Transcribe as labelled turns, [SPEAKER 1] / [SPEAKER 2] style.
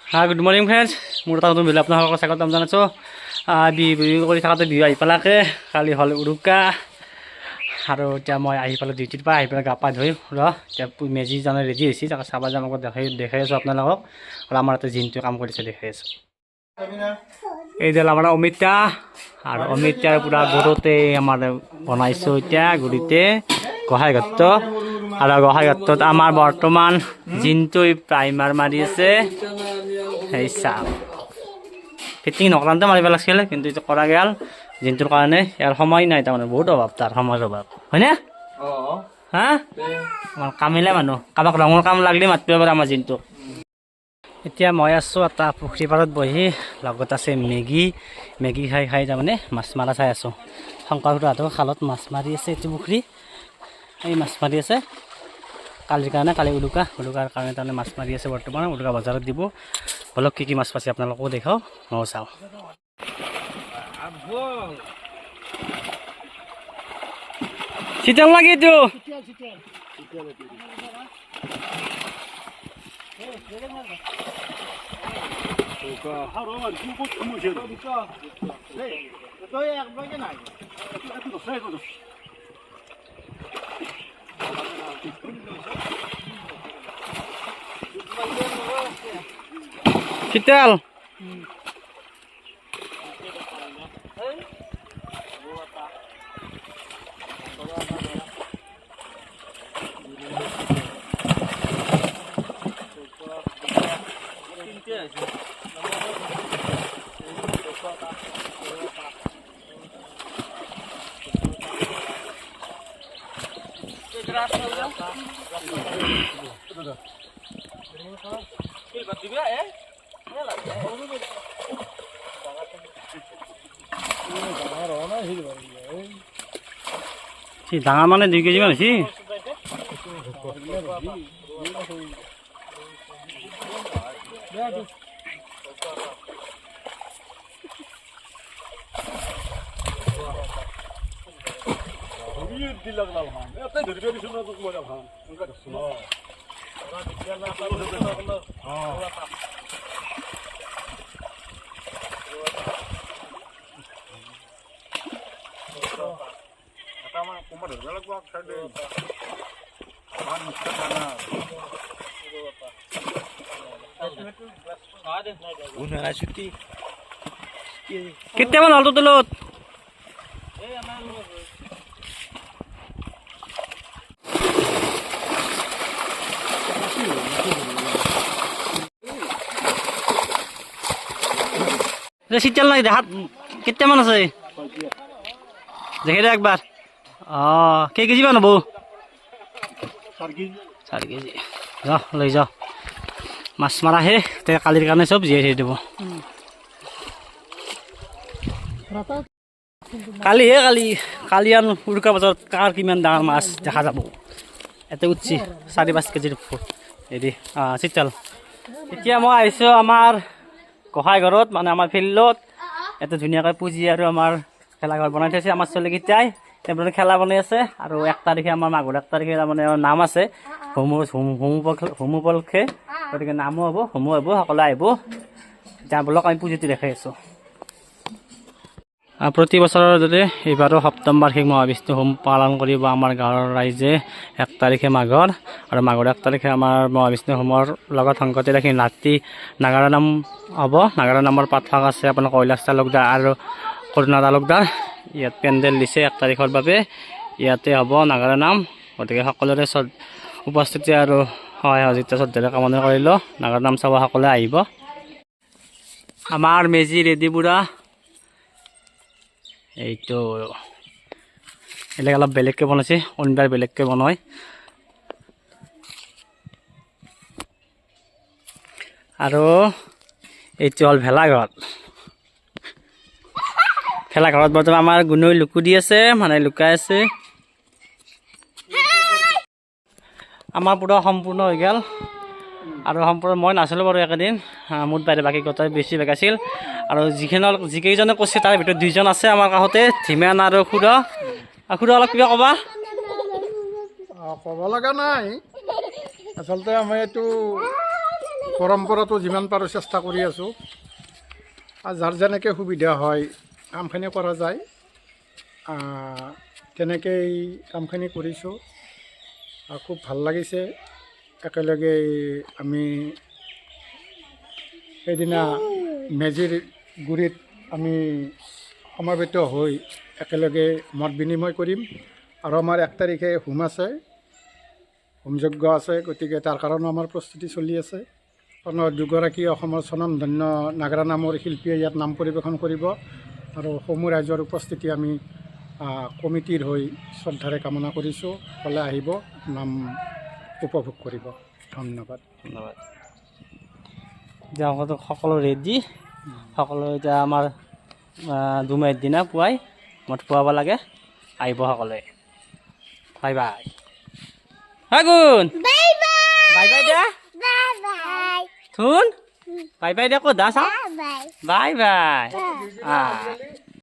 [SPEAKER 1] Good morning friends, মোৰ এটা নতুন ভিডিঅ' আপোনালোকক স্বাগতম জনাইছোঁ। বিহু কৰি থাকোঁতে বিহু আহি পেলাকে কালি হ'ল উৰুকা আৰু এতিয়া মই আহি পালোঁ ডিউটিৰ পৰা। আহি পেলাই গা পা ধুই এতিয়া মেজি জানে ৰেডি হৈছে, তাকে চাব যাম। আকৌ দেখাই আছোঁ আপোনালোকক। আৰু আমাৰ ইয়াতে জিনটোৱে কাম কৰিছে দেখাই আছোঁ। এইডাল আমাৰ অমিতা আৰু অমিতাৰ পূৰা গুড়তে আমাৰ বনাইছোঁ এতিয়া গুড়িতে গোহাঁই ঘাট। আৰু গোহাঁই ঘাটত আমাৰ বৰ্তমান জিনটোৱে প্ৰাইমাৰ মাৰি আছে। সেই চাম ফিটিং নকৰাতে মাৰিব লাগিছিল, কিন্তু এইটো কৰা গ'ল জিনটোৰ কাৰণে। ইয়াৰ সময় নাই, তাৰমানে বহুত অভাৱ, তাৰ সময়ৰ অভাৱ, হয়নে? হা কামিলা মানুহ, কাৰোবাক ৰঙৰ কাম লাগিলে মাতিব পাৰে আমাৰ জিনটোক। এতিয়া মই আছোঁ এটা পুখুৰী পাৰত বহি, লগত আছে মেগী খাই তাৰমানে মাছ মাৰা চাই আছোঁ। শংকৰ খুৰাহঁতৰ খালত মাছ মাৰি আছে। এইটো পুখুৰী এই মাছ মাৰি আছে কালিৰ কাৰণে, কালি উৰুকাৰ কাৰণে তাৰমানে মাছ মাৰি আছে। বৰ্তমান উৰুকা বজাৰত দিব। বলক কি মাছ পাইছে আপোনালোকেও দেখাওঁ, ময়ো চাওঁ। চিতল লাগি এইটো চিতল ডাঙৰ মানে 2 কেজি মান হৈছে। কেতিয়ামান হ'ল তলত চিতল নাই দেখাত কেতিয়ামান আছে দেখে দে একবাৰ। কেই কেজি মান হ'ব? 4 কেজি। যাওঁ লৈ যাওঁ, মাছ মাৰাহে তেতিয়া কালিৰ কাৰণে চব জীয়াই থৈ দিব। কালি আৰু উৰুকা বজাৰত কাৰ কিমান ডাঙৰ মাছ দেখা যাব। ইয়াতে উঠছি 4-5 কেজিৰ হেৰি চিতল। এতিয়া মই আহিছোঁ আমাৰ গোহাঁই ঘৰত, মানে আমাৰ ফিল্ডত। ইয়াতে ধুনীয়াকৈ পুঁজি আৰু আমাৰ খেলাঘৰ বনাই থৈছে। আমাৰ ছোৱালীকেইটাই এইবিলাক খেলা বনাই আছে। আৰু 1 তাৰিখে আমাৰ মাঘৰ 1 তাৰিখে তাৰমানে নাম আছে হোমো পলখে, গতিকে নামো হ'ব, হোমো হ'ব, সকলোৱে আহিব। এতিয়া বলক আমি পুঁজিটো দেখাই আছোঁ। প্ৰতি বছৰৰ দৰে এইবাৰো 7ম বাৰ্ষিক মহাবিষ্ণু হোম পালন কৰিব আমাৰ গাঁৱৰ ৰাইজে 1 তাৰিখে মাঘৰ। আৰু মাঘৰ 1 তাৰিখে আমাৰ মহাবিষ্ণু হোমৰ লগত সংগতি ৰাখি ৰাতি নাগাৰা নাম হ'ব। নাগাৰা নামৰ পাঠক আছে আপোনাৰ কৈলাশ তালুকদাৰ আৰু কৰুণা তালুকদাৰ। ইয়াত পেণ্ডেল দিছে 1 তাৰিখৰ বাবে, ইয়াতে হ'ব নাগাৰা নাম। গতিকে সকলোৰে উপস্থিতি আৰু সহায় সহযোগিতা শ্ৰদ্ধাৰে কামনা কৰিলোঁ। নাগাৰা নাম চাব সকলোৱে আহিব। আমাৰ মেজি ৰেডি বুঢ়া এইটো এলেক অলপ বেলেগকৈ বনাইছে, অন্যবাৰ বেলেগকৈ বনায়। আৰু এইটো হ'ল ভেলাঘৰ। ভেলাঘৰত বৰ্তমান আমাৰ গুণই লুকু দি আছে, মানে লুকাই আছে। আমাৰ পূৰা সম্পূৰ্ণ হৈ গ'ল। আৰু সম্পূৰ্ণ মই নাছিলোঁ বাৰু একেদিন, মোৰ বাহিৰে বাকী গোটেই বেছি বেগ আছিল। আৰু যিকেইজনে কৈছে তাৰে ভিতৰত 2জন আছে আমাৰ কাষতে, ধীমান আৰু খুৰা। খুৰা অলপ কিবা ক'বা?
[SPEAKER 2] ক'ব লগা নাই, আচলতে আমি এইটো পৰম্পৰাটো যিমান পাৰোঁ চেষ্টা কৰি আছোঁ আৰু যাৰ যেনেকৈ সুবিধা হয় কামখিনি কৰা যায় তেনেকেই কামখিনি কৰিছোঁ আৰু খুব ভাল লাগিছে একেলগে আমি সেইদিনা মেজিৰ গুৰিত আমি সমবেত হৈ একেলগে মত বিনিময় কৰিম আৰু আমাৰ 1 তাৰিখে হোম আছে হোমযজ্ঞ আছে গতিকে তাৰ কাৰণেও আমাৰ প্ৰস্তুতি চলি আছে কাৰণ 2গৰাকী অসমৰ স্বনামধন্য নাগাৰা নামৰ শিল্পীয়ে ইয়াত নাম পৰিৱেশন কৰিব আৰু সমূহ ৰাইজৰ উপস্থিতি আমি কমিটিৰ হৈ শ্ৰদ্ধাৰে কামনা কৰিছোঁ সকলোৱে আহিব নাম উপভোগ কৰিব ধন্যবাদ
[SPEAKER 1] ধন্যবাদ এতিয়া সকলো ৰেডি সকলো এতিয়া আমাৰ দুমাহীৰ দিনা পুৱাই মদ খুৱাব লাগে আহিব সকলোৱে বাই বাই গুণ বাই বাই দিয়া থুন বাই বাই দিয়া ক'ত দা চাওঁ বাই বাই